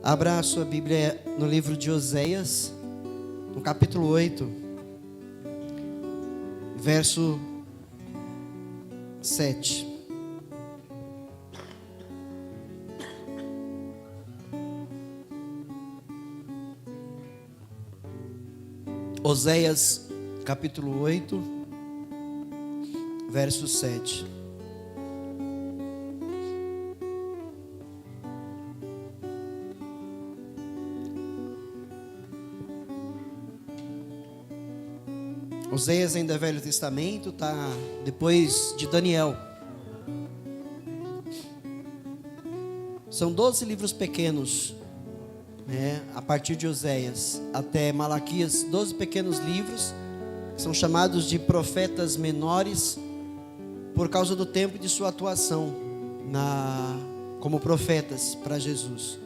Abra a sua Bíblia no livro de Oséias, no capítulo 8, verso 7. Oséias, capítulo 8, verso 7. Oséias ainda é Velho Testamento, está depois de Daniel. São 12 livros pequenos, a partir de Oséias até Malaquias, 12 pequenos livros, que são chamados de profetas menores, por causa do tempo de sua atuação como profetas para Jesus.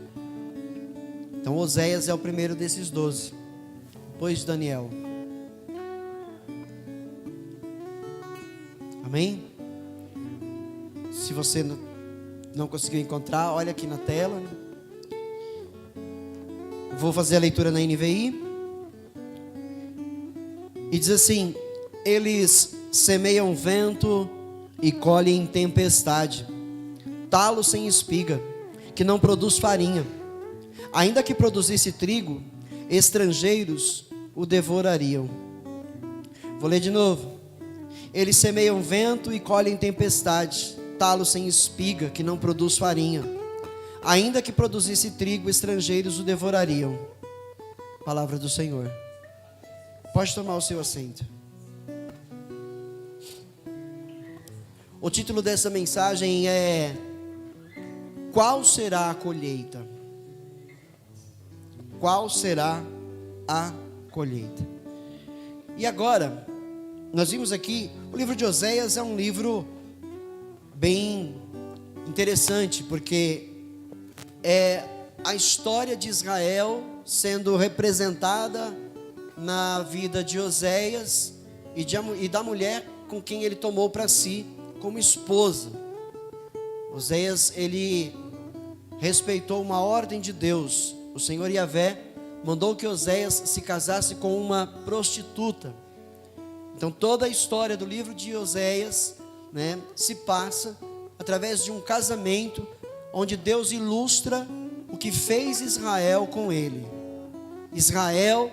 Então Oséias é o primeiro desses 12, depois de Daniel. Amém? Se você não conseguiu encontrar, olha aqui na tela. Vou fazer a leitura na NVI. E diz assim: eles semeiam vento e colhem tempestade, talo sem espiga, que não produz farinha. Ainda que produzisse trigo, estrangeiros o devorariam. Vou ler de novo. Eles semeiam vento e colhem tempestade, talo sem espiga, que não produz farinha. Ainda que produzisse trigo, estrangeiros o devorariam. Palavra do Senhor. Pode tomar o seu assento. O título dessa mensagem é: qual será a colheita? Qual será a colheita? E agora, nós vimos aqui, o livro de Oséias é um livro bem interessante, porque é a história de Israel sendo representada na vida de Oséias e da mulher com quem ele tomou para si como esposa. Oséias, ele respeitou uma ordem de Deus. O Senhor Yahvé mandou que Oséias se casasse com uma prostituta. Então toda a história do livro de Oséias, se passa através de um casamento, onde Deus ilustra o que fez Israel com ele. Israel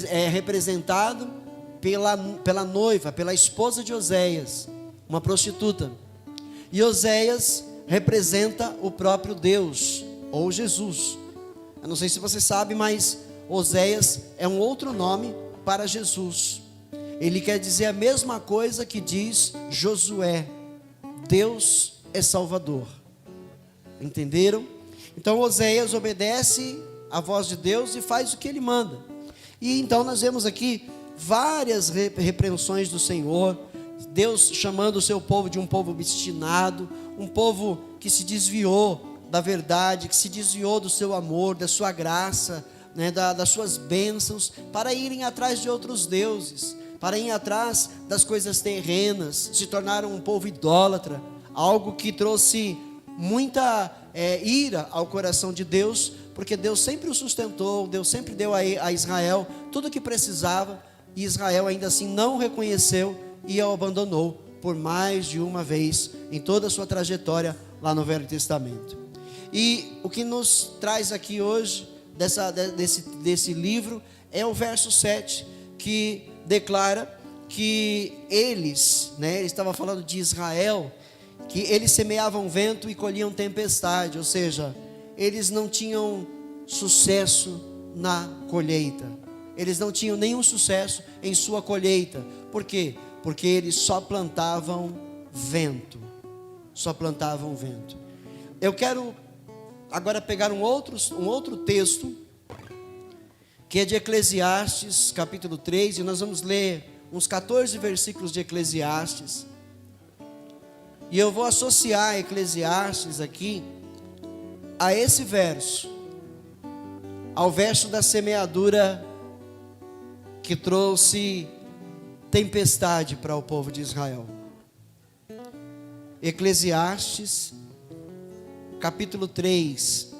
é representado pela noiva, pela esposa de Oséias, uma prostituta. E Oséias representa o próprio Deus, ou Jesus. Eu não sei se você sabe, mas Oséias é um outro nome para Jesus. Ele quer dizer a mesma coisa que diz Josué: Deus é Salvador. Entenderam? Então Oséias obedece à voz de Deus e faz o que ele manda. E então nós vemos aqui várias repreensões do Senhor, Deus chamando o seu povo de um povo obstinado, um povo que se desviou da verdade, que se desviou do seu amor, da sua graça, das suas bênçãos, para irem atrás de outros deuses, para irem atrás das coisas terrenas, se tornaram um povo idólatra, algo que trouxe muita ira ao coração de Deus, porque Deus sempre o sustentou, Deus sempre deu a Israel tudo o que precisava, e Israel ainda assim não o reconheceu e o abandonou por mais de uma vez em toda a sua trajetória lá no Velho Testamento. E o que nos traz aqui hoje desse livro é o verso 7, que declara que ele estava falando de Israel, que eles semeavam vento e colhiam tempestade, ou seja, eles não tinham sucesso na colheita, eles não tinham nenhum sucesso em sua colheita. Por quê? Porque eles só plantavam vento, Eu quero agora pegar um outro texto, que é de Eclesiastes, capítulo 3, e nós vamos ler uns 14 versículos de Eclesiastes, e eu vou associar Eclesiastes aqui a esse verso, ao verso da semeadura que trouxe tempestade para o povo de Israel. Eclesiastes, capítulo 3,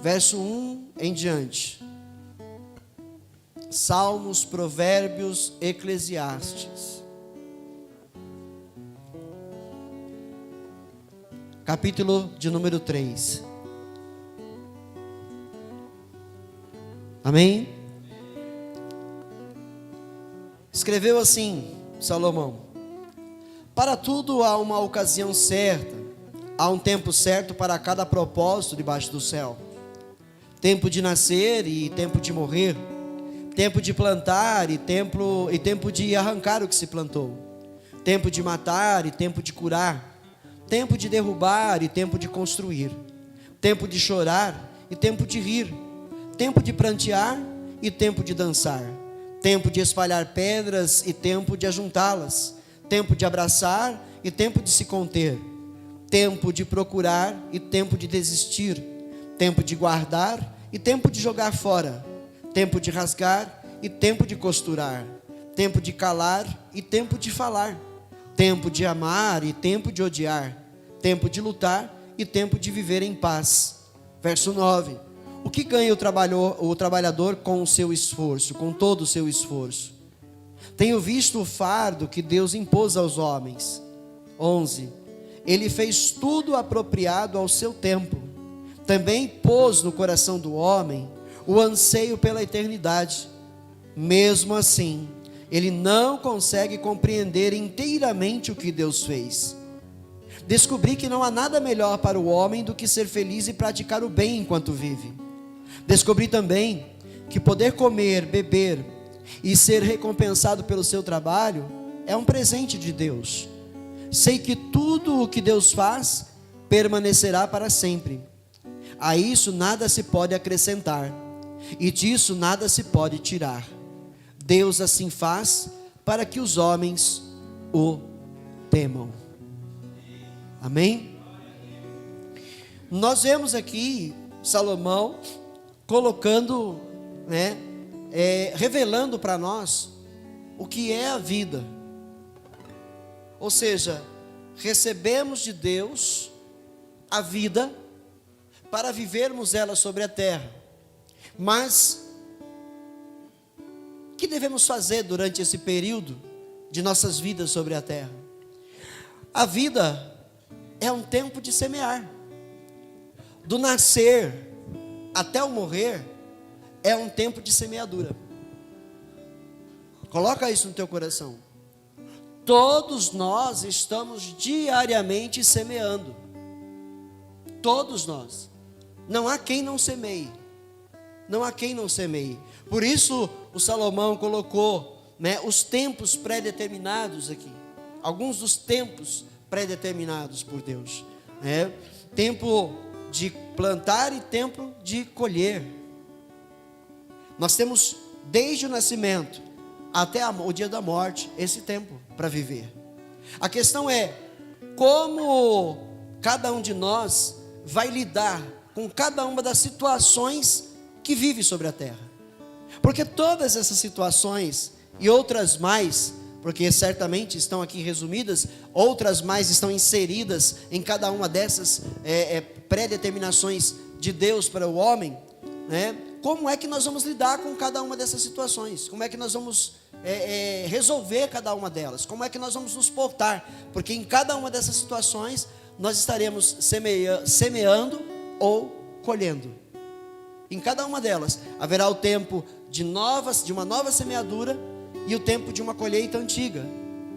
verso 1 em diante. Salmos, Provérbios, Eclesiastes. Capítulo de número 3. Amém? Escreveu assim Salomão: para tudo há uma ocasião certa, há um tempo certo para cada propósito debaixo do céu. Tempo de nascer e tempo de morrer, tempo de plantar e tempo de arrancar o que se plantou, tempo de matar e tempo de curar, tempo de derrubar e tempo de construir, tempo de chorar e tempo de rir, tempo de prantear e tempo de dançar, tempo de espalhar pedras e tempo de ajuntá-las, tempo de abraçar e tempo de se conter, tempo de procurar e tempo de desistir, tempo de guardar e tempo de jogar fora, tempo de rasgar e tempo de costurar, tempo de calar e tempo de falar, tempo de amar e tempo de odiar, tempo de lutar e tempo de viver em paz. Verso 9: o que ganha o trabalhador com o seu esforço, com todo o seu esforço? Tenho visto o fardo que Deus impôs aos homens. 11: ele fez tudo apropriado ao seu tempo. Também pôs no coração do homem o anseio pela eternidade. Mesmo assim, ele não consegue compreender inteiramente o que Deus fez. Descobri que não há nada melhor para o homem do que ser feliz e praticar o bem enquanto vive. Descobri também que poder comer, beber e ser recompensado pelo seu trabalho é um presente de Deus. Sei que tudo o que Deus faz permanecerá para sempre. A isso nada se pode acrescentar, e disso nada se pode tirar. Deus assim faz para que os homens o temam. Amém? Nós vemos aqui Salomão colocando, revelando para nós o que é a vida. Ou seja, recebemos de Deus a vida para vivermos ela sobre a terra. Mas o que devemos fazer durante esse período de nossas vidas sobre a terra? A vida é um tempo de semear. Do nascer até o morrer é um tempo de semeadura. Coloca isso no teu coração. Todos nós estamos diariamente semeando. Todos nós. Não há quem não semeie. Não há quem não semeie. Por isso o Salomão colocou, os tempos pré-determinados aqui. Alguns dos tempos pré-determinados por Deus. Tempo de plantar e tempo de colher. Nós temos desde o nascimento até o dia da morte esse tempo para viver. A questão é como cada um de nós vai lidar com cada uma das situações que vive sobre a terra. Porque todas essas situações e outras mais, porque certamente estão aqui resumidas, outras mais estão inseridas em cada uma dessas pré-determinações de Deus para o homem, Como é que nós vamos lidar com cada uma dessas situações? Como é que nós vamos resolver cada uma delas? Como é que nós vamos nos portar? Porque em cada uma dessas situações nós estaremos semeando ou colhendo. Em cada uma delas haverá o tempo de uma nova semeadura e o tempo de uma colheita antiga,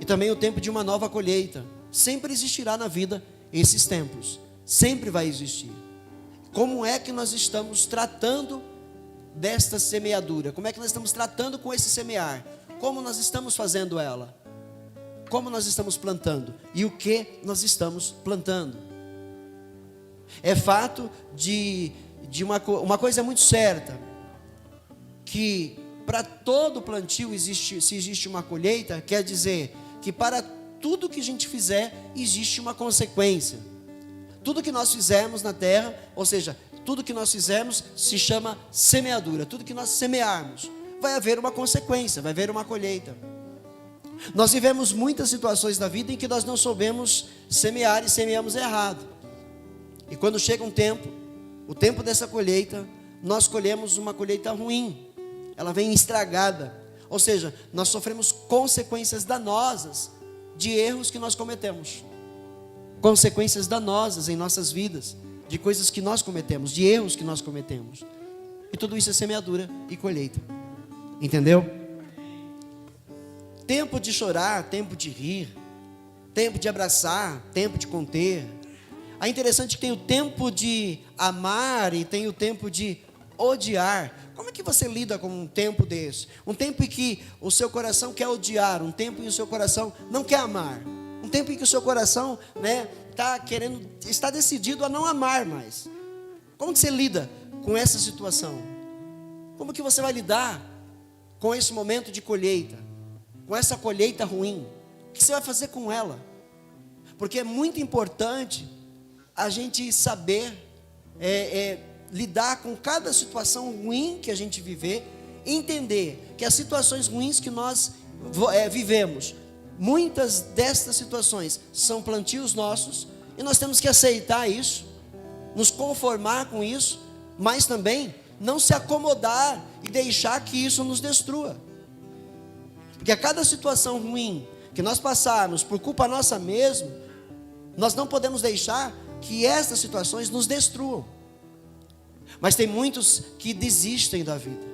e também o tempo de uma nova colheita. Sempre existirá na vida esses tempos, sempre vai existir. Como é que nós estamos tratando desta semeadura? Como é que nós estamos tratando com esse semear? Como nós estamos fazendo ela? Como nós estamos plantando? E o que nós estamos plantando? É fato de uma coisa muito certa, que para todo plantio se existe uma colheita, quer dizer que para tudo que a gente fizer existe uma consequência. Tudo que nós fizermos na terra, ou seja, tudo que nós fizermos se chama semeadura. Tudo que nós semearmos, vai haver uma consequência, vai haver uma colheita. Nós vivemos muitas situações na vida em que nós não soubemos semear e semeamos errado. E quando chega um tempo, o tempo dessa colheita, nós colhemos uma colheita ruim, ela vem estragada, ou seja, nós sofremos consequências danosas de erros que nós cometemos, consequências danosas em nossas vidas, de coisas que nós cometemos, de erros que nós cometemos, e tudo isso é semeadura e colheita, entendeu? Tempo de chorar, tempo de rir, tempo de abraçar, tempo de conter. É interessante que tem o tempo de amar e tem o tempo de odiar. Como é que você lida com um tempo desse? Um tempo em que o seu coração quer odiar, um tempo em que o seu coração não quer amar, um tempo em que o seu coração, está decidido a não amar mais. Como que você lida com essa situação? Como que você vai lidar com esse momento de colheita, com essa colheita ruim? O que você vai fazer com ela? Porque é muito importante a gente saber lidar com cada situação ruim que a gente viver, entender que as situações ruins que nós vivemos, muitas destas situações são plantios nossos, e nós temos que aceitar isso, nos conformar com isso, mas também não se acomodar e deixar que isso nos destrua. Porque a cada situação ruim que nós passarmos por culpa nossa mesmo, nós não podemos deixar que essas situações nos destruam. Mas tem muitos que desistem da vida,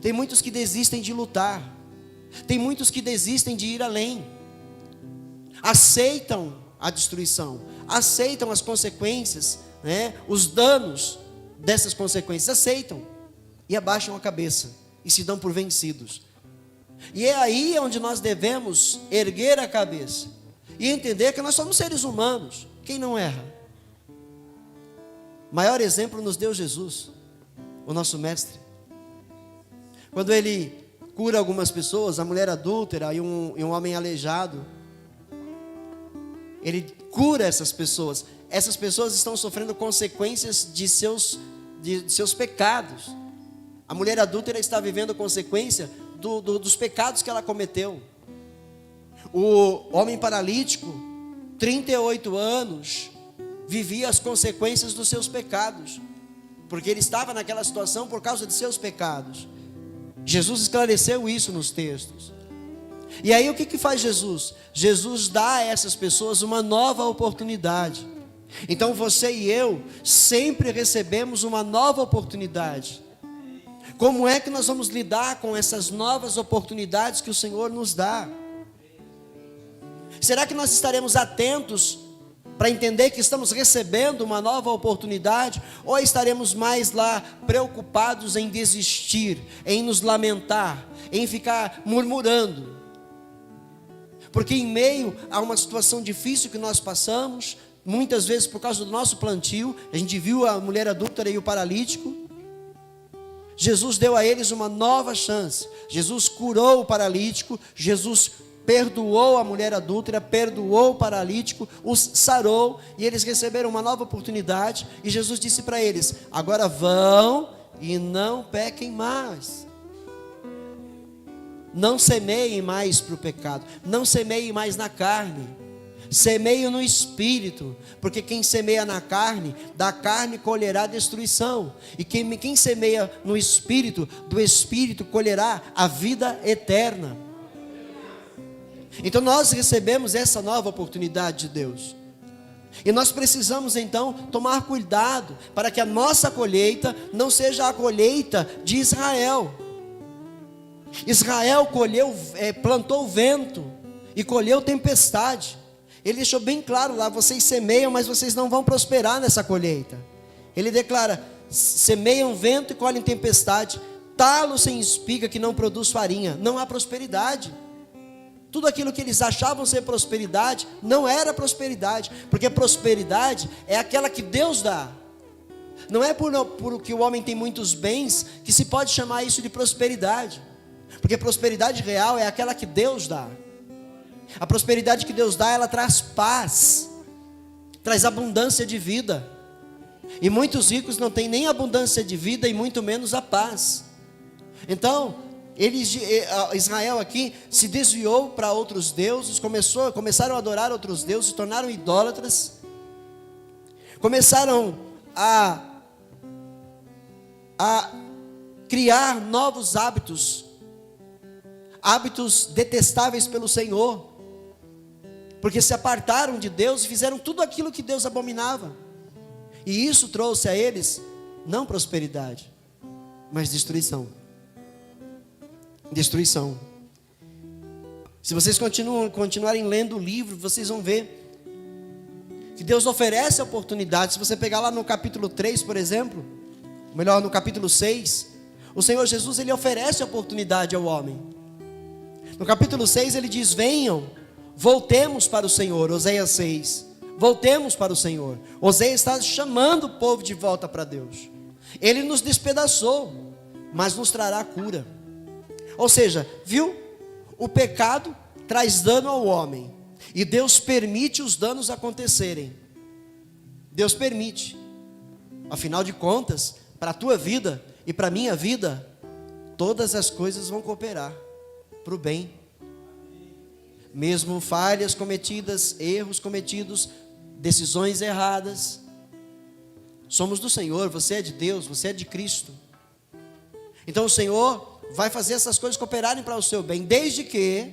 tem muitos que desistem de lutar, tem muitos que desistem de ir além, aceitam a destruição, aceitam as consequências, os danos dessas consequências, aceitam e abaixam a cabeça e se dão por vencidos. E é aí onde nós devemos erguer a cabeça e entender que nós somos seres humanos. Quem não erra? Maior exemplo nos deu Jesus, o nosso mestre. Quando ele cura algumas pessoas, a mulher adúltera e um homem aleijado, ele cura essas pessoas. Essas pessoas estão sofrendo consequências de seus pecados. A mulher adúltera está vivendo consequência dos pecados que ela cometeu. O homem paralítico, 38 anos, vivia as consequências dos seus pecados, porque ele estava naquela situação por causa de seus pecados. Jesus esclareceu isso nos textos. E aí o que faz Jesus? Jesus dá a essas pessoas uma nova oportunidade. Então você e eu sempre recebemos uma nova oportunidade. Como é que nós vamos lidar com essas novas oportunidades que o Senhor nos dá? Será que nós estaremos atentos para entender que estamos recebendo uma nova oportunidade? Ou estaremos mais lá preocupados em desistir, em nos lamentar, em ficar murmurando? Porque em meio a uma situação difícil que nós passamos, muitas vezes por causa do nosso plantio, a gente viu a mulher adúltera e o paralítico, Jesus deu a eles uma nova chance. Jesus curou o paralítico, Jesus perdoou a mulher adúltera, perdoou o paralítico, os sarou, e eles receberam uma nova oportunidade, e Jesus disse para eles: agora vão e não pequem mais. Não semeiem mais para o pecado, não semeiem mais na carne, semeiem no Espírito, porque quem semeia na carne, da carne colherá destruição, e quem semeia no Espírito, do Espírito colherá a vida eterna. Então nós recebemos essa nova oportunidade de Deus, e nós precisamos então tomar cuidado, para que a nossa colheita não seja a colheita de Israel. Israel plantou o vento e colheu tempestade. Ele deixou bem claro lá: vocês semeiam, mas vocês não vão prosperar nessa colheita. Ele declara: semeiam vento e colhem tempestade, talo sem espiga que não produz farinha. Não há prosperidade. Tudo aquilo que eles achavam ser prosperidade, não era prosperidade, porque prosperidade é aquela que Deus dá. Não é por que o homem tem muitos bens que se pode chamar isso de prosperidade, porque prosperidade real é aquela que Deus dá. A prosperidade que Deus dá, ela traz paz, traz abundância de vida. E muitos ricos não têm nem abundância de vida e muito menos a paz. Então, Israel aqui se desviou para outros deuses, começaram a adorar outros deuses, se tornaram idólatras, começaram a a criar novos hábitos, hábitos detestáveis pelo Senhor, porque se apartaram de Deus e fizeram tudo aquilo que Deus abominava, e isso trouxe a eles, não prosperidade, mas destruição. Destruição. Se vocês continuarem lendo o livro, vocês vão ver que Deus oferece a oportunidade. Se você pegar lá no capítulo 3, por exemplo, melhor, no capítulo 6, o Senhor Jesus, ele oferece a oportunidade ao homem. No capítulo 6 ele diz: venham, voltemos para o Senhor. Oséias 6, voltemos para o Senhor. Oséias está chamando o povo de volta para Deus. Ele nos despedaçou, mas nos trará cura. Ou seja, viu? O pecado traz dano ao homem, e Deus permite os danos acontecerem. Deus permite. Afinal de contas, para a tua vida e para a minha vida, todas as coisas vão cooperar para o bem. Mesmo falhas cometidas, erros cometidos, decisões erradas, somos do Senhor. Você é de Deus, você é de Cristo. Então o Senhor vai fazer essas coisas cooperarem para o seu bem, desde que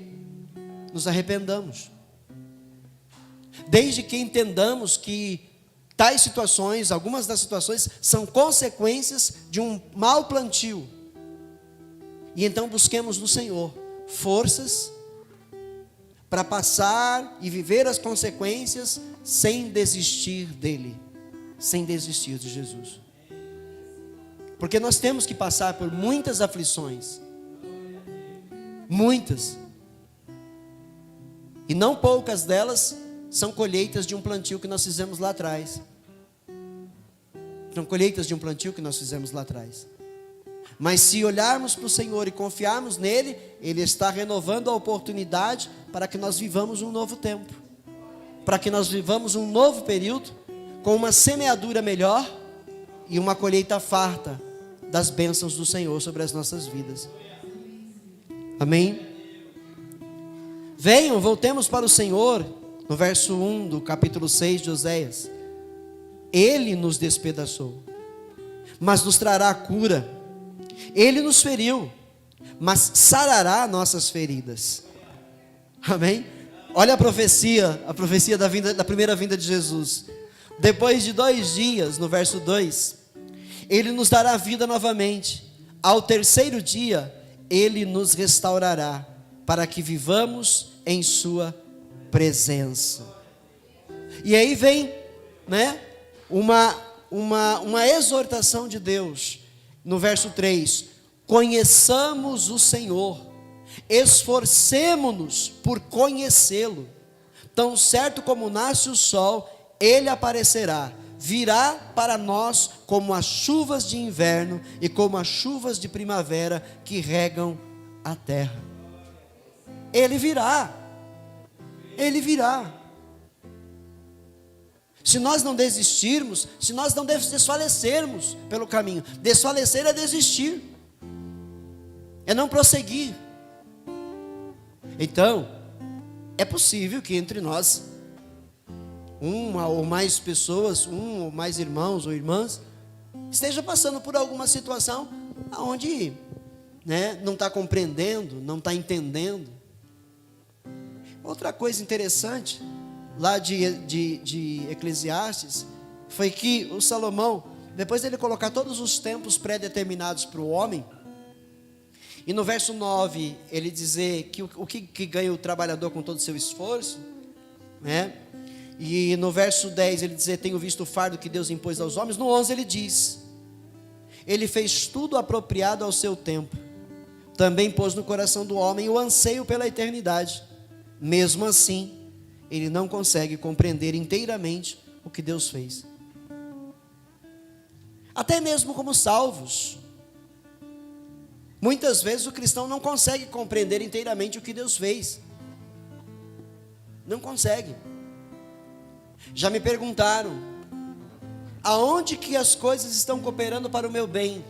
nos arrependamos, desde que entendamos que tais situações, algumas das situações, são consequências de um mau plantio, e então busquemos no Senhor forças para passar e viver as consequências sem desistir dele, sem desistir de Jesus. Porque nós temos que passar por muitas aflições, muitas, e não poucas delas são colheitas de um plantio que nós fizemos lá atrás. São colheitas de um plantio que nós fizemos lá atrás. Mas se olharmos para o Senhor e confiarmos nele, ele está renovando a oportunidade para que nós vivamos um novo tempo, para que nós vivamos um novo período com uma semeadura melhor e uma colheita farta das bênçãos do Senhor sobre as nossas vidas. Amém? Venham, voltemos para o Senhor. No verso 1 do capítulo 6 de Oséias: ele nos despedaçou, mas nos trará a cura. Ele nos feriu, mas sarará nossas feridas. Amém? Olha a profecia da primeira vinda de Jesus. Depois de 2 dias, no verso 2, ele nos dará vida novamente. Ao terceiro dia, ele nos restaurará, para que vivamos em sua presença. E aí vem, né, uma exortação de Deus, no verso 3: conheçamos o Senhor, esforcemo-nos por conhecê-lo. Tão certo como nasce o sol, ele aparecerá, virá para nós como as chuvas de inverno e como as chuvas de primavera que regam a terra. Ele virá. Ele virá. Se nós não desistirmos, se nós não desfalecermos pelo caminho, desfalecer é desistir, é não prosseguir. Então, é possível que entre nós, uma ou mais pessoas, um ou mais irmãos ou irmãs, esteja passando por alguma situação onde, né, não está compreendendo, não está entendendo. Outra coisa interessante, lá de Eclesiastes, foi que o Salomão, depois dele colocar todos os tempos pré-determinados para o homem, e no verso 9, ele dizer que o que ganha o trabalhador com todo o seu esforço, né? E no verso 10 ele dizer: tenho visto o fardo que Deus impôs aos homens. No 11 ele diz: ele fez tudo apropriado ao seu tempo, também pôs no coração do homem o anseio pela eternidade. Mesmo assim, ele não consegue compreender inteiramente o que Deus fez. Até mesmo como salvos, muitas vezes o cristão não consegue compreender inteiramente o que Deus fez. Não consegue. Já me perguntaram: aonde que as coisas estão cooperando para o meu bem?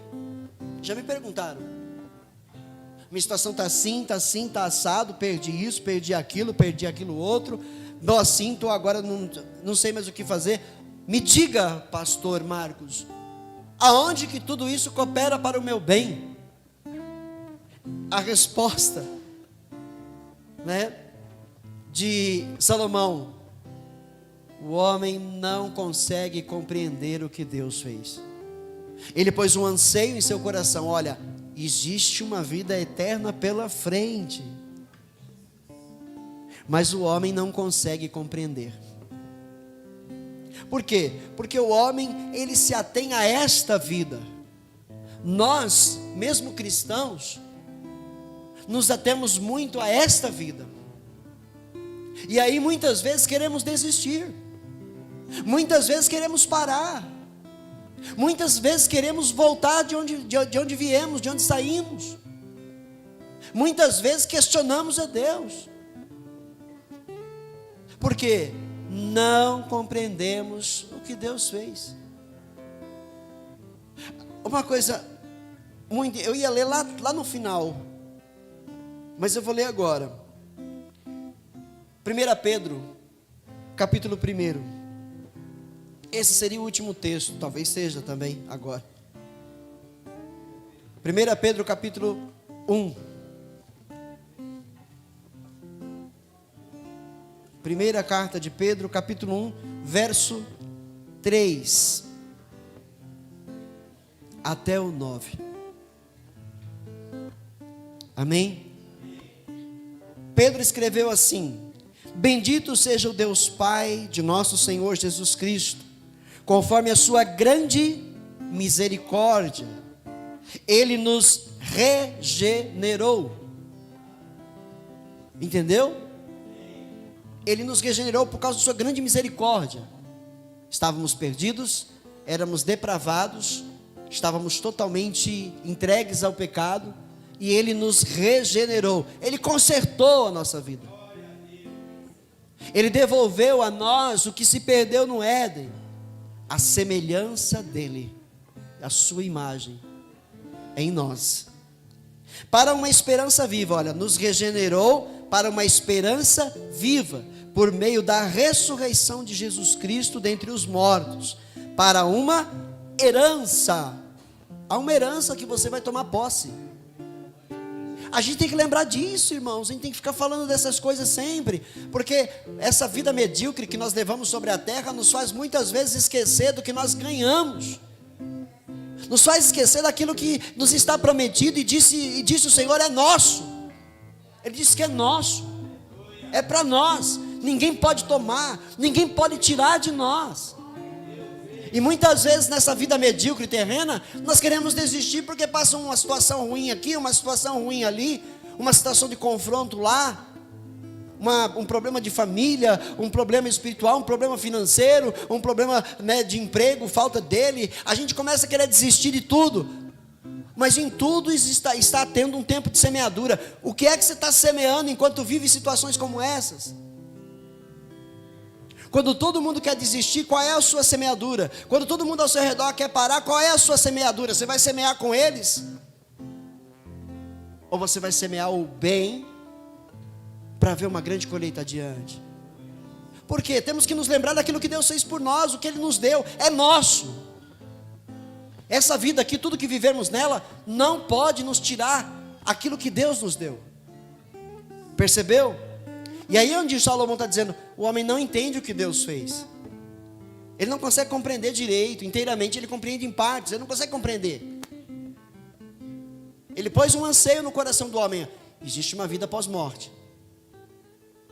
Já me perguntaram. Minha situação está assim, está assado, perdi isso, perdi aquilo outro, estou assim, estou agora, não sei mais o que fazer. Me diga, pastor Marcos, Aonde que tudo isso coopera para o meu bem? A resposta, né, de Salomão: o homem não consegue compreender o que Deus fez. Ele pôs um anseio em seu coração: olha, existe uma vida eterna pela frente, mas o homem não consegue compreender. Por quê? Porque o homem, ele se atém a esta vida. Nós, mesmo cristãos, nos atemos muito a esta vida. E aí muitas vezes queremos desistir. Muitas vezes queremos parar. Muitas vezes queremos voltar de onde viemos, de onde saímos. Muitas vezes questionamos a Deus. Porque não compreendemos o que Deus fez. Uma coisa, eu ia ler lá no final, mas eu vou ler agora. 1 Pedro, capítulo 1. Esse seria o último texto, talvez seja também agora. 1 Pedro, capítulo 1. Primeira carta de Pedro, capítulo 1, verso 3 até o 9. Amém? Pedro escreveu assim: bendito seja o Deus Pai de nosso Senhor Jesus Cristo, conforme a sua grande misericórdia, Ele nos regenerou. Entendeu? Ele nos regenerou por causa da sua grande misericórdia. Estávamos perdidos, éramos depravados, estávamos totalmente entregues ao pecado, e Ele nos regenerou. Ele consertou a nossa vida. Ele devolveu a nós o que se perdeu no Éden, a semelhança dele, a sua imagem em nós, para uma esperança viva. Olha, nos regenerou para uma esperança viva, por meio da ressurreição de Jesus Cristo dentre os mortos, para uma herança. Há uma herança que você vai tomar posse. A gente tem que lembrar disso, irmãos. A gente tem que ficar falando dessas coisas sempre, porque essa vida medíocre que nós levamos sobre a terra nos faz muitas vezes esquecer do que nós ganhamos, nos faz esquecer daquilo que nos está prometido, e disse o Senhor: é nosso. Ele disse que é nosso, é para nós. Ninguém pode tomar, ninguém pode tirar de nós. E muitas vezes nessa vida medíocre terrena, nós queremos desistir porque passa uma situação ruim aqui, uma situação ruim ali, uma situação de confronto lá, um problema de família, um problema espiritual, um problema financeiro, um problema, né, de emprego, falta dele. A gente começa a querer desistir de tudo, mas em tudo está tendo um tempo de semeadura. O que é que você está semeando enquanto vive situações como essas? Quando todo mundo quer desistir, qual é a sua semeadura? Quando todo mundo ao seu redor quer parar, qual é a sua semeadura? Você vai semear com eles? Ou você vai semear o bem para ver uma grande colheita adiante? Por quê? Temos que nos lembrar daquilo que Deus fez por nós, o que Ele nos deu, é nosso. Essa vida aqui, tudo que vivemos nela, não pode nos tirar aquilo que Deus nos deu. Percebeu? E aí onde Salomão está dizendo, o homem não entende o que Deus fez. Ele não consegue compreender direito, inteiramente. Ele compreende em partes, ele não consegue compreender. Ele pôs um anseio no coração do homem: existe uma vida pós-morte.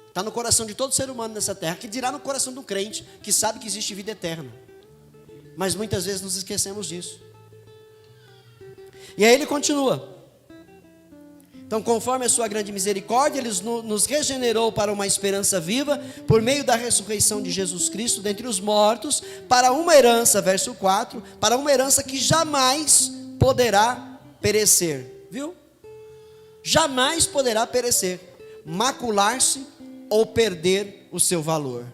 Está no coração de todo ser humano nessa terra, que dirá no coração do crente, que sabe que existe vida eterna. Mas muitas vezes nos esquecemos disso. E aí ele continua: então, conforme a sua grande misericórdia, Ele nos regenerou para uma esperança viva, por meio da ressurreição de Jesus Cristo dentre os mortos, para uma herança, verso 4, para uma herança que jamais poderá perecer, viu? Jamais poderá perecer, macular-se ou perder o seu valor.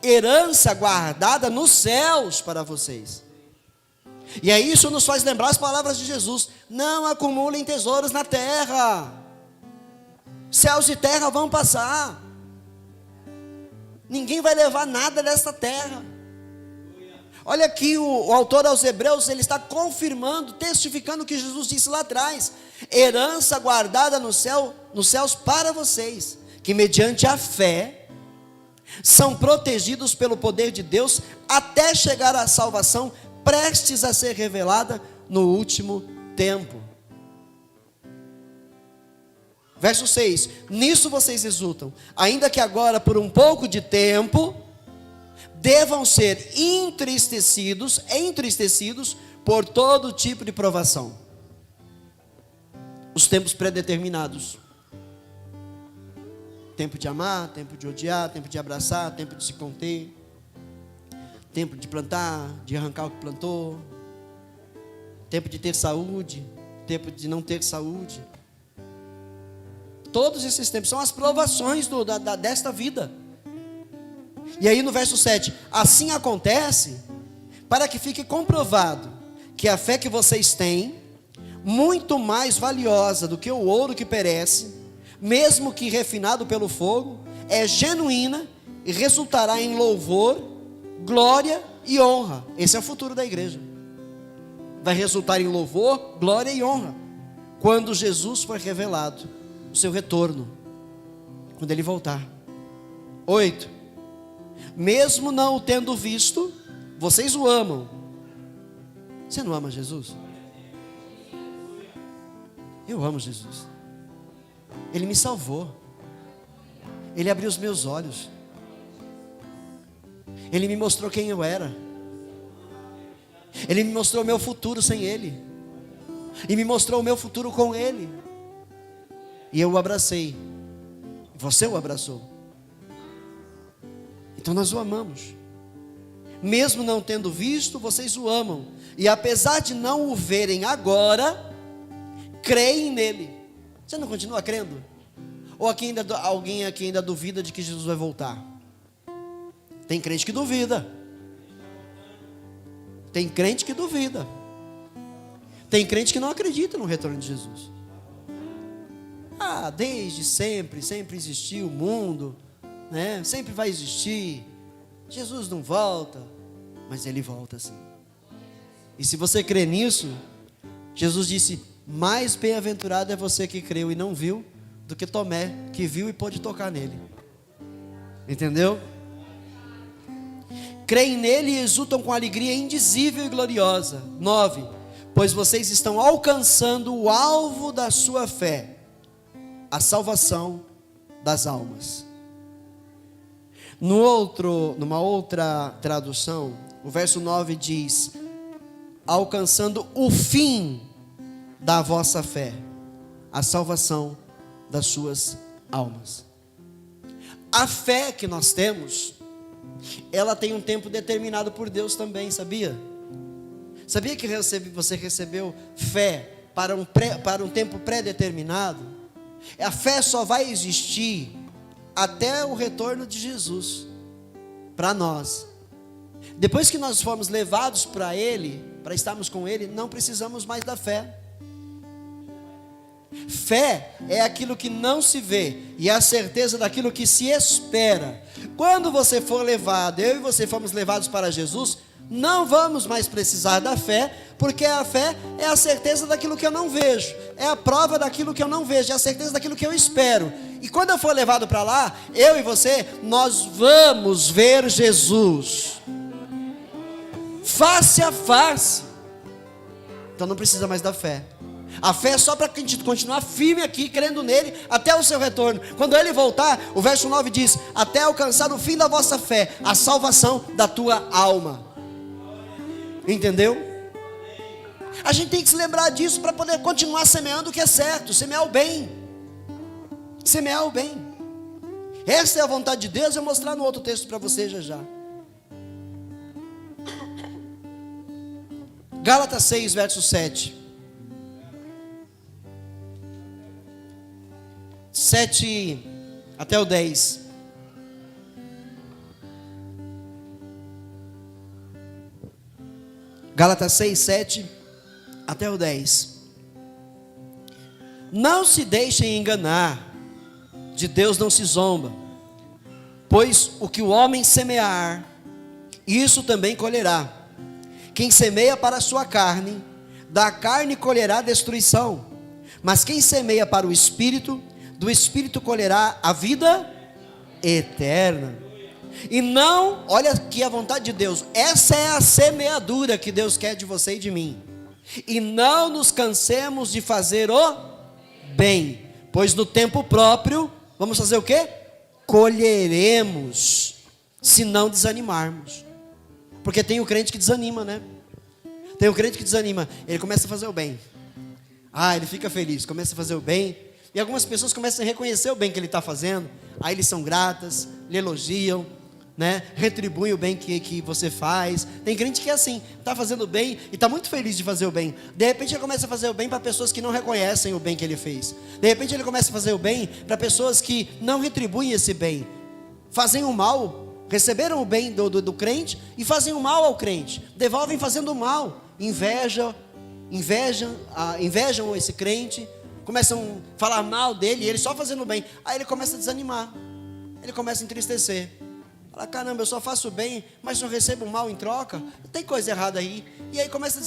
Herança guardada nos céus para vocês. E aí isso nos faz lembrar as palavras de Jesus: não acumulem tesouros na terra, céus e terra vão passar, ninguém vai levar nada desta terra. Olha aqui, o autor aos Hebreus, ele está confirmando, testificando o que Jesus disse lá atrás: herança guardada no céu, nos céus para vocês, que mediante a fé são protegidos pelo poder de Deus até chegar à salvação prestes a ser revelada no último tempo. Verso 6: nisso vocês exultam, ainda que agora por um pouco de tempo devam ser entristecidos por todo tipo de provação. Os tempos predeterminados: tempo de amar, tempo de odiar, tempo de abraçar, tempo de se conter, tempo de plantar, de arrancar o que plantou, tempo de ter saúde, tempo de não ter saúde. Todos esses tempos são as provações desta vida. E aí no verso 7, assim acontece para que fique comprovado que a fé que vocês têm, muito mais valiosa do que o ouro que perece, mesmo que refinado pelo fogo, é genuína e resultará em louvor, glória e honra. Esse é o futuro da igreja. Vai resultar em louvor, glória e honra quando Jesus for revelado, o seu retorno, quando ele voltar. 8: mesmo não o tendo visto, vocês o amam. Você não ama Jesus? Eu amo Jesus. Ele me salvou. Ele abriu os meus olhos. Ele me mostrou quem eu era. Ele me mostrou o meu futuro sem Ele. E me mostrou o meu futuro com Ele. E eu o abracei. Você o abraçou. Então nós o amamos. Mesmo não tendo visto, vocês o amam. E apesar de não o verem agora, creem nele. Você não continua crendo? Ou alguém aqui ainda duvida de que Jesus vai voltar? Tem crente que duvida. Tem crente que duvida. Tem crente que não acredita no retorno de Jesus. Desde sempre existiu o mundo, né? Sempre vai existir. Jesus não volta, mas Ele volta sim. E se você crê nisso, Jesus disse: mais bem-aventurado é você que creu e não viu, do que Tomé, que viu e pôde tocar nele. Entendeu? Creem nele e exultam com alegria indizível e gloriosa. 9: pois vocês estão alcançando o alvo da sua fé, a salvação das almas. Numa outra tradução, o verso 9 diz: alcançando o fim da vossa fé, a salvação das suas almas. A fé que nós temos, ela tem um tempo determinado por Deus também, sabia? Sabia que você recebeu fé para um tempo pré-determinado? A fé só vai existir até o retorno de Jesus para nós. Depois que nós formos levados para Ele, para estarmos com Ele, não precisamos mais da fé. Fé é aquilo que não se vê e é a certeza daquilo que se espera. Quando você for levado, eu e você fomos levados para Jesus, não vamos mais precisar da fé, porque a fé é a certeza daquilo que eu não vejo, é a prova daquilo que eu não vejo, é a certeza daquilo que eu espero. E quando eu for levado para lá, eu e você, nós vamos ver Jesus face a face. Então não precisa mais da fé. A fé é só para a gente continuar firme aqui, crendo nele, até o seu retorno. Quando ele voltar, o verso 9 diz: até alcançar o fim da vossa fé, a salvação da tua alma. Entendeu? A gente tem que se lembrar disso para poder continuar semeando o que é certo, semear o bem. Semear o bem. Essa é a vontade de Deus. Eu vou mostrar no outro texto para você já. Gálatas 6, verso 7. 7 até o 10. Gálatas 6, 7 até o 10. Não se deixem enganar, de Deus não se zomba, pois o que o homem semear, isso também colherá. Quem semeia para a sua carne, da carne colherá destruição. Mas quem semeia para o Espírito, do Espírito colherá a vida eterna. E não, olha aqui a vontade de Deus, essa é a semeadura que Deus quer de você e de mim. E não nos cansemos de fazer o bem, pois no tempo próprio, vamos fazer o quê? Colheremos, se não desanimarmos. Porque tem o crente que desanima, né? Tem o crente que desanima, ele começa a fazer o bem. Ele fica feliz, começa a fazer o bem. E algumas pessoas começam a reconhecer o bem que ele está fazendo. Aí eles são gratas, lhe elogiam, né? Retribuem o bem que você faz. Tem crente que é assim, está fazendo o bem e está muito feliz de fazer o bem. De repente ele começa a fazer o bem para pessoas que não reconhecem o bem que ele fez. De repente ele começa a fazer o bem para pessoas que não retribuem esse bem. Fazem o mal, receberam o bem do crente e fazem o mal ao crente. Devolvem fazendo o mal. Invejam esse crente, começam a falar mal dele, e ele só fazendo bem. Aí ele começa a desanimar, ele começa a entristecer. Fala, caramba, eu só faço bem, mas só recebo mal em troca, tem coisa errada aí. E aí começa a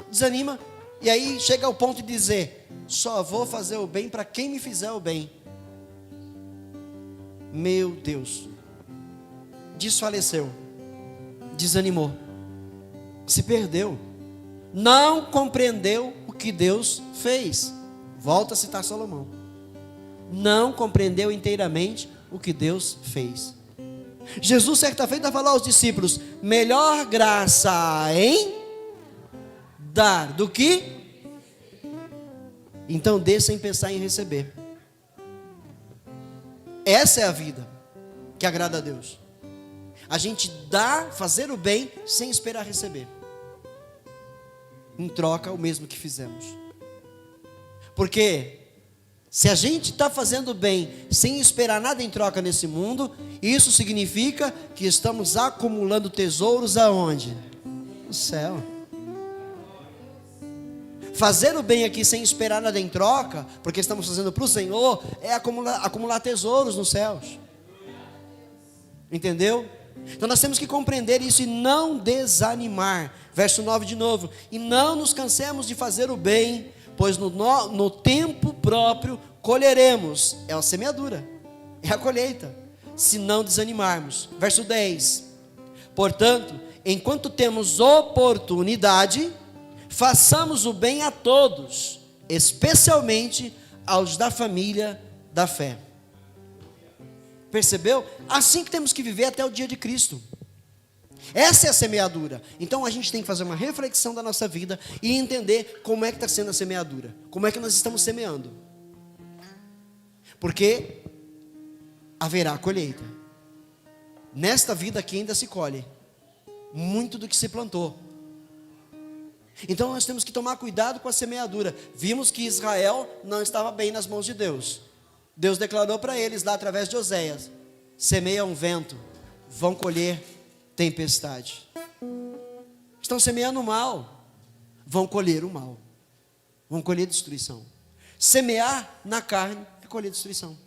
desanima, e aí chega ao ponto de dizer, só vou fazer o bem para quem me fizer o bem. Meu Deus, desfaleceu, desanimou, se perdeu, não compreendeu o que Deus fez. Volto a citar Salomão. Não compreendeu inteiramente o que Deus fez. Jesus certa feita falou aos discípulos, melhor graça há em dar do que, então dê sem pensar em receber. Essa é a vida que agrada a Deus. A gente dá, fazer o bem sem esperar receber. Em troca o mesmo que fizemos. Porque se a gente está fazendo bem sem esperar nada em troca nesse mundo, isso significa que estamos acumulando tesouros aonde? No céu. Fazer o bem aqui sem esperar nada em troca, porque estamos fazendo para o Senhor, é acumular tesouros nos céus. Entendeu? Então nós temos que compreender isso e não desanimar. Verso 9 de novo. E não nos cansemos de fazer o bem, pois no tempo próprio colheremos. É a semeadura, é a colheita, se não desanimarmos. Verso 10. Portanto, enquanto temos oportunidade, façamos o bem a todos, especialmente aos da família da fé. Percebeu? Assim que temos que viver até o dia de Cristo. Essa é a semeadura. Então a gente tem que fazer uma reflexão da nossa vida e entender como é que está sendo a semeadura. Como é que nós estamos semeando. Porque haverá a colheita. Nesta vida aqui ainda se colhe muito do que se plantou. Então nós temos que tomar cuidado com a semeadura. Vimos que Israel não estava bem nas mãos de Deus. Deus declarou para eles lá através de Oséias: semeia um vento, vão colher tempestade. Estão semeando o mal, vão colher o mal, vão colher destruição. Semear na carne é colher destruição.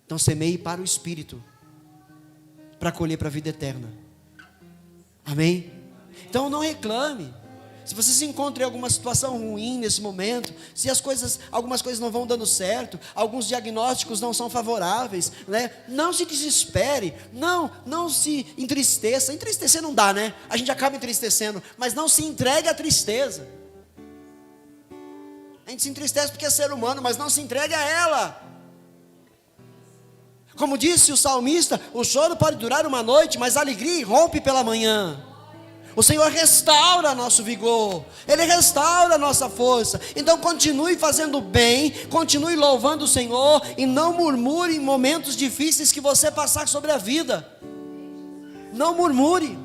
Então semeie para o Espírito, para colher para a vida eterna. Amém? Então não reclame. Se você se encontra em alguma situação ruim nesse momento, se algumas coisas não vão dando certo, alguns diagnósticos não são favoráveis, né? Não se desespere, não se entristeça. Entristecer não dá, né? A gente acaba entristecendo, mas não se entregue à tristeza. A gente se entristece porque é ser humano, mas não se entregue a ela. Como disse o salmista, o choro pode durar uma noite, mas a alegria irrompe pela manhã. O Senhor restaura nosso vigor, Ele restaura a nossa força. Então continue fazendo bem, continue louvando o Senhor e não murmure em momentos difíceis que você passar sobre a vida. Não murmure,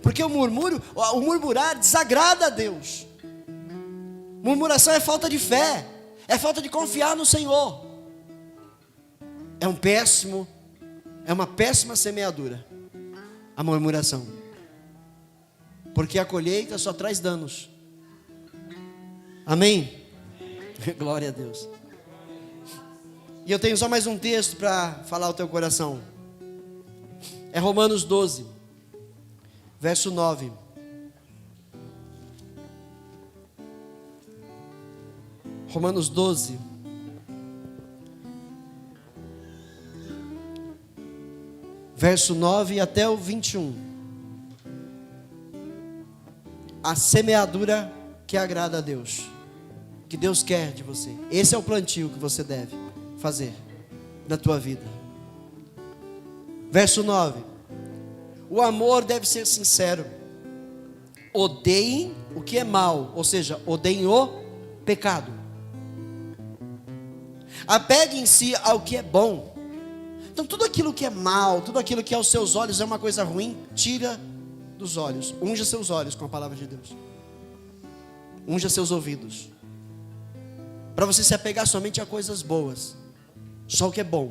porque o murmurar desagrada a Deus. Murmuração é falta de fé, é falta de confiar no Senhor. É uma péssima semeadura a murmuração, porque a colheita só traz danos. Amém? Glória a Deus. E eu tenho só mais um texto para falar ao teu coração. É Romanos 12, verso 9. Romanos 12. Verso 9 até o 21. A semeadura que agrada a Deus, que Deus quer de você. Esse é o plantio que você deve fazer na tua vida. Verso 9. O amor deve ser sincero. Odeiem o que é mal, ou seja, odeiem o pecado. Apeguem-se ao que é bom. Então tudo aquilo que é mal, tudo aquilo que aos seus olhos é uma coisa ruim, tira dos olhos. Unja seus olhos com a palavra de Deus. Unja seus ouvidos. Para você se apegar somente a coisas boas. Só o que é bom.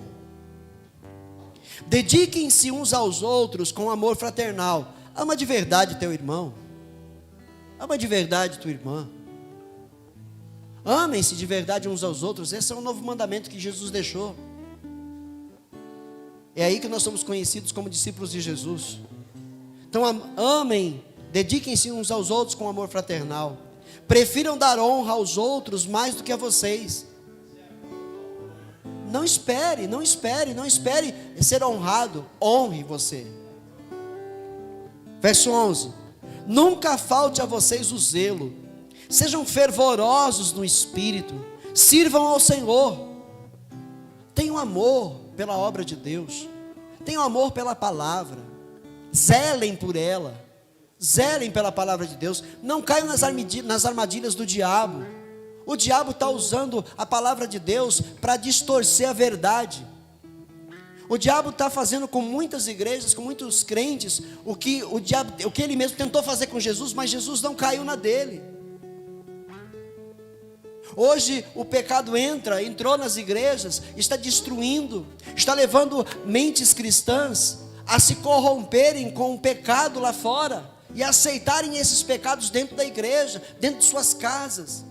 Dediquem-se uns aos outros com amor fraternal. Ama de verdade teu irmão. Ama de verdade tua irmã. Amem-se de verdade uns aos outros. Esse é um novo mandamento que Jesus deixou. É aí que nós somos conhecidos como discípulos de Jesus. Então amem, dediquem-se uns aos outros com amor fraternal. Prefiram dar honra aos outros mais do que a vocês. Não espere ser honrado. Honre você. Verso 11. Nunca falte a vocês o zelo. Sejam fervorosos no espírito. Sirvam ao Senhor. Tenham amor pela obra de Deus. Tenham amor pela palavra. Zelem por ela. Zelem pela palavra de Deus. Não caiam nas armadilhas do diabo. O diabo está usando a palavra de Deus para distorcer a verdade. O diabo está fazendo com muitas igrejas, com muitos crentes, o que ele mesmo tentou fazer com Jesus, mas Jesus não caiu na dele. Hoje o pecado entrou nas igrejas, está destruindo, está levando mentes cristãs a se corromperem com o pecado lá fora e aceitarem esses pecados dentro da igreja, dentro de suas casas.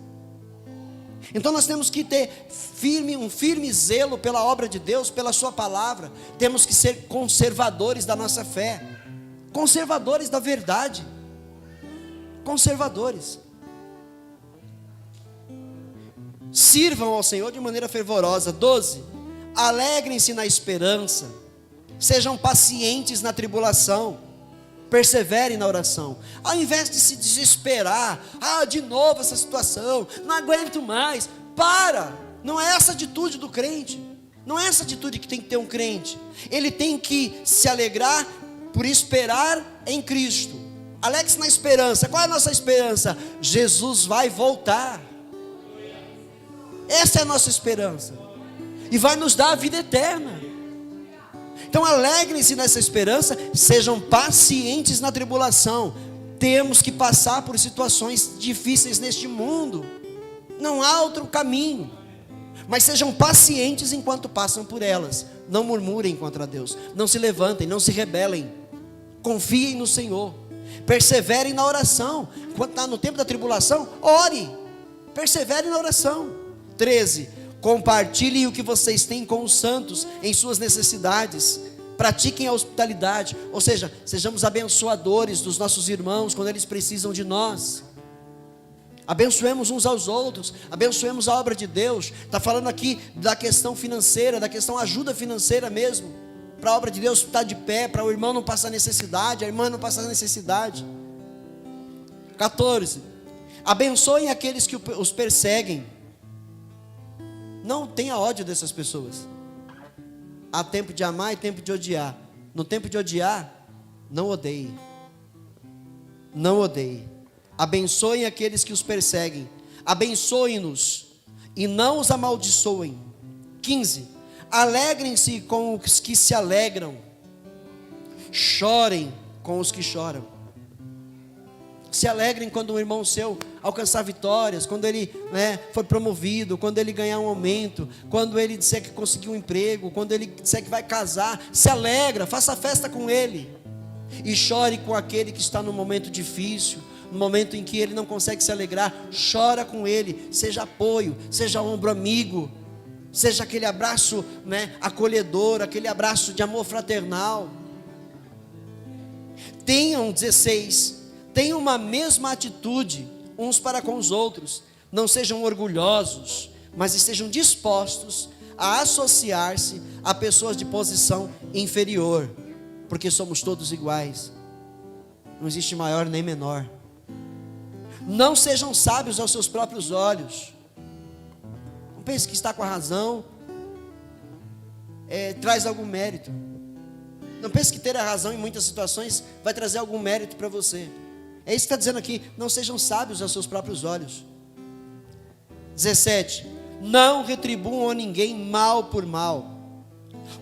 Então nós temos que ter um firme zelo pela obra de Deus, pela sua palavra. Temos que ser conservadores da nossa fé, conservadores da verdade, conservadores. Sirvam ao Senhor de maneira fervorosa. 12. Alegrem-se na esperança. Sejam pacientes na tribulação. Perseverem na oração. Ao invés de se desesperar, de novo essa situação, não aguento mais. Para! Não é essa a atitude do crente. Não é essa a atitude que tem que ter um crente. Ele tem que se alegrar por esperar em Cristo. Alegre-se na esperança. Qual é a nossa esperança? Jesus vai voltar. Essa é a nossa esperança. E vai nos dar a vida eterna. Então alegrem-se nessa esperança. Sejam pacientes na tribulação. Temos que passar por situações difíceis neste mundo. Não há outro caminho. Mas sejam pacientes enquanto passam por elas. Não murmurem contra Deus. Não se levantem, não se rebelem. Confiem no Senhor. Perseverem na oração. Quando está no tempo da tribulação, ore. Persevere na oração. 13. Compartilhem o que vocês têm com os santos em suas necessidades. Pratiquem a hospitalidade. Ou seja, sejamos abençoadores dos nossos irmãos quando eles precisam de nós. Abençoemos uns aos outros. Abençoemos a obra de Deus. Está falando aqui da questão financeira, da questão ajuda financeira mesmo. Para a obra de Deus estar de pé, para o irmão não passar necessidade, a irmã não passar necessidade. 14. Abençoem aqueles que os perseguem. Não tenha ódio dessas pessoas. Há tempo de amar e tempo de odiar. No tempo de odiar, não odeie. Não odeie. Abençoem aqueles que os perseguem. Abençoem-nos e não os amaldiçoem. 15. Alegrem-se com os que se alegram. Chorem com os que choram. Se alegrem quando um irmão seu alcançar vitórias, quando ele for promovido, quando ele ganhar um aumento, quando ele disser que conseguiu um emprego, quando ele disser que vai casar. Se alegra, faça festa com ele. E chore com aquele que está no momento difícil, no momento em que ele não consegue se alegrar. Chora com ele, seja apoio, seja ombro amigo, seja aquele abraço acolhedor, aquele abraço de amor fraternal. Tenham, 16, tenham uma mesma atitude uns para com os outros. Não sejam orgulhosos, mas estejam dispostos a associar-se a pessoas de posição inferior, porque somos todos iguais. Não existe maior nem menor. Não sejam sábios aos seus próprios olhos. Não pense que está com a razão traz algum mérito. Não pense que ter a razão em muitas situações vai trazer algum mérito para você. É isso que está dizendo aqui. Não sejam sábios aos seus próprios olhos. 17. Não retribuam a ninguém mal por mal.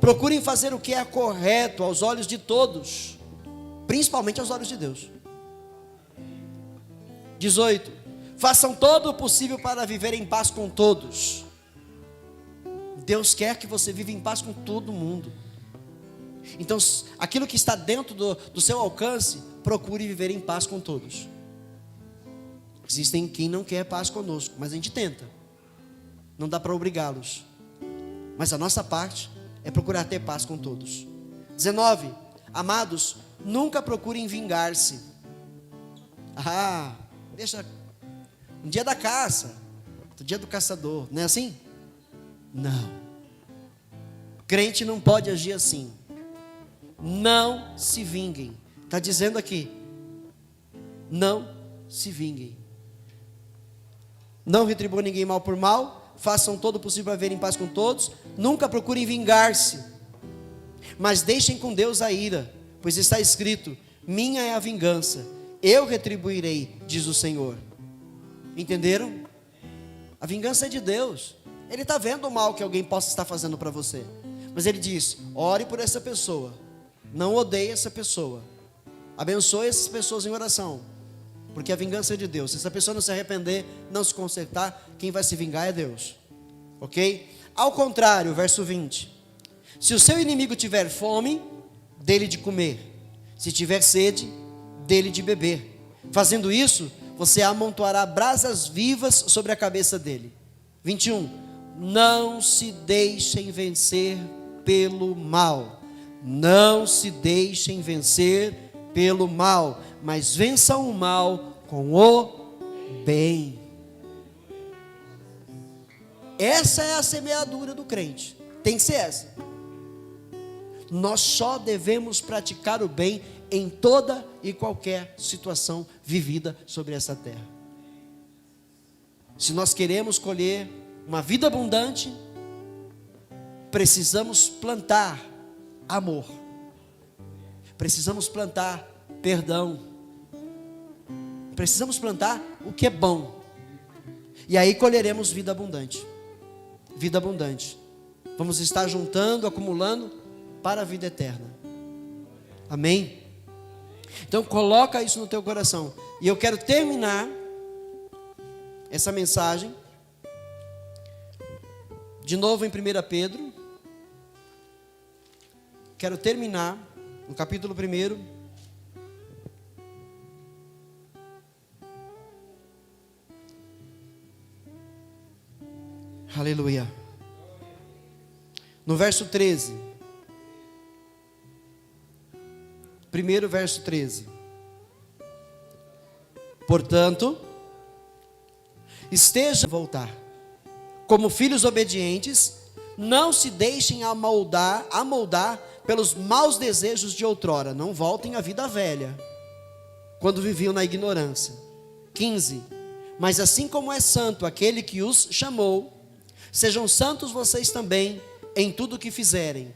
Procurem fazer o que é correto aos olhos de todos, principalmente aos olhos de Deus. 18. Façam todo o possível para viver em paz com todos. Deus quer que você viva em paz com todo mundo. Então, aquilo que está dentro do seu alcance, procure viver em paz com todos. Existem quem não quer paz conosco, mas a gente tenta. Não dá para obrigá-los. Mas a nossa parte é procurar ter paz com todos. 19. Amados, nunca procurem vingar-se. Deixa um dia da caça, outro dia do caçador, não é assim? Não. Crente não pode agir assim. Não se vinguem. Está dizendo aqui, não se vinguem. Não retribuam ninguém mal por mal. Façam todo o possível para viver em paz com todos. Nunca procurem vingar-se, mas deixem com Deus a ira, pois está escrito: minha é a vingança, eu retribuirei, diz o Senhor. Entenderam? A vingança é de Deus. Ele está vendo o mal que alguém possa estar fazendo para você, mas Ele diz: ore por essa pessoa, não odeie essa pessoa, abençoe essas pessoas em oração, porque a vingança é de Deus. Se essa pessoa não se arrepender, não se consertar, quem vai se vingar é Deus. Ok? Ao contrário, verso 20: se o seu inimigo tiver fome, dê-lhe de comer. Se tiver sede, dê-lhe de beber. Fazendo isso, você amontoará brasas vivas sobre a cabeça dele. 21. Não se deixem vencer pelo mal. Não se deixem vencer pelo mal, mas vençam o mal com o bem. Essa é a semeadura do crente. Tem que ser essa. Nós só devemos praticar o bem em toda e qualquer situação vivida sobre essa terra. Se nós queremos colher uma vida abundante, precisamos plantar amor. Precisamos plantar perdão. Precisamos plantar o que é bom. E aí colheremos vida abundante. Vida abundante. Vamos estar juntando, acumulando para a vida eterna. Amém? Então coloca isso no teu coração. E eu quero terminar essa mensagem de novo em 1 Pedro. Quero terminar no capítulo 1. Aleluia. No verso 13. Primeiro verso 13. Portanto, esteja a voltar. Como filhos obedientes, não se deixem amoldar pelos maus desejos de outrora. Não voltem à vida velha, quando viviam na ignorância. 15. Mas assim como é santo aquele que os chamou, sejam santos vocês também em tudo o que fizerem,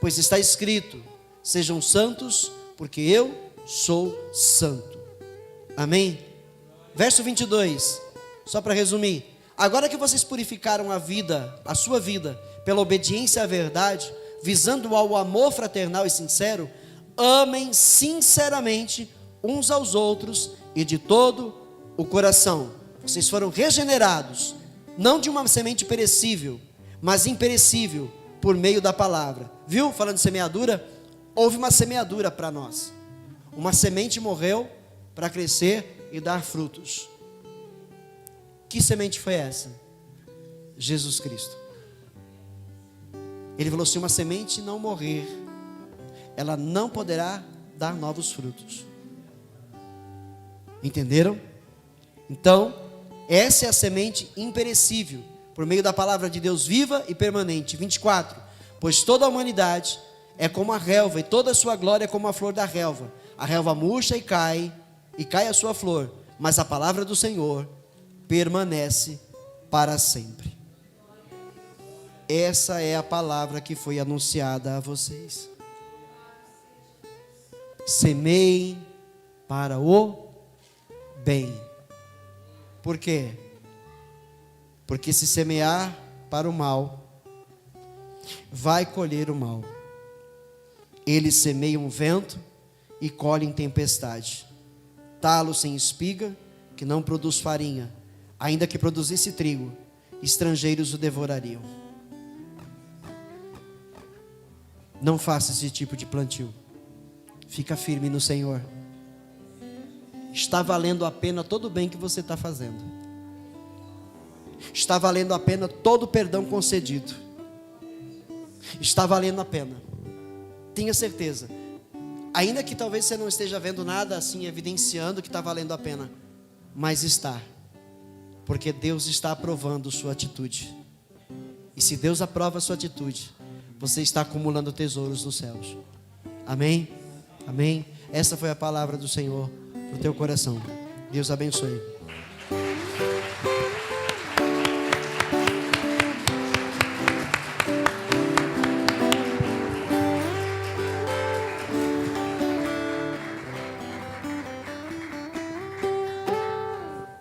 pois está escrito: sejam santos, porque eu sou santo. Amém? Verso 22, só para resumir: agora que vocês purificaram a sua vida, pela obediência à verdade, visando ao amor fraternal e sincero, amem sinceramente uns aos outros e de todo o coração. Vocês foram regenerados, não de uma semente perecível, mas imperecível, por meio da palavra. Viu? Falando de semeadura, houve uma semeadura para nós. Uma semente morreu para crescer e dar frutos. Que semente foi essa? Jesus Cristo. Ele falou: se uma semente não morrer, ela não poderá dar novos frutos. Entenderam? Então, essa é a semente imperecível, por meio da palavra de Deus viva e permanente. 24. Pois toda a humanidade é como a relva, e toda a sua glória é como a flor da relva. A relva murcha e cai a sua flor, mas a palavra do Senhor permanece para sempre. Essa é a palavra que foi anunciada a vocês. Semeiem para o bem. Por quê? Porque se semear para o mal, vai colher o mal. Eles semeiam vento e colhem tempestade. Talo sem espiga, que não produz farinha, ainda que produzisse trigo, estrangeiros o devorariam. Não faça esse tipo de plantio. Fica firme no Senhor. Está valendo a pena todo o bem que você está fazendo. Está valendo a pena todo o perdão concedido. Está valendo a pena. Tenha certeza. Ainda que talvez você não esteja vendo nada assim evidenciando que está valendo a pena, mas está. Porque Deus está aprovando sua atitude. E se Deus aprova a sua atitude, você está acumulando tesouros nos céus. Amém? Amém? Essa foi a palavra do Senhor para o teu coração. Deus abençoe.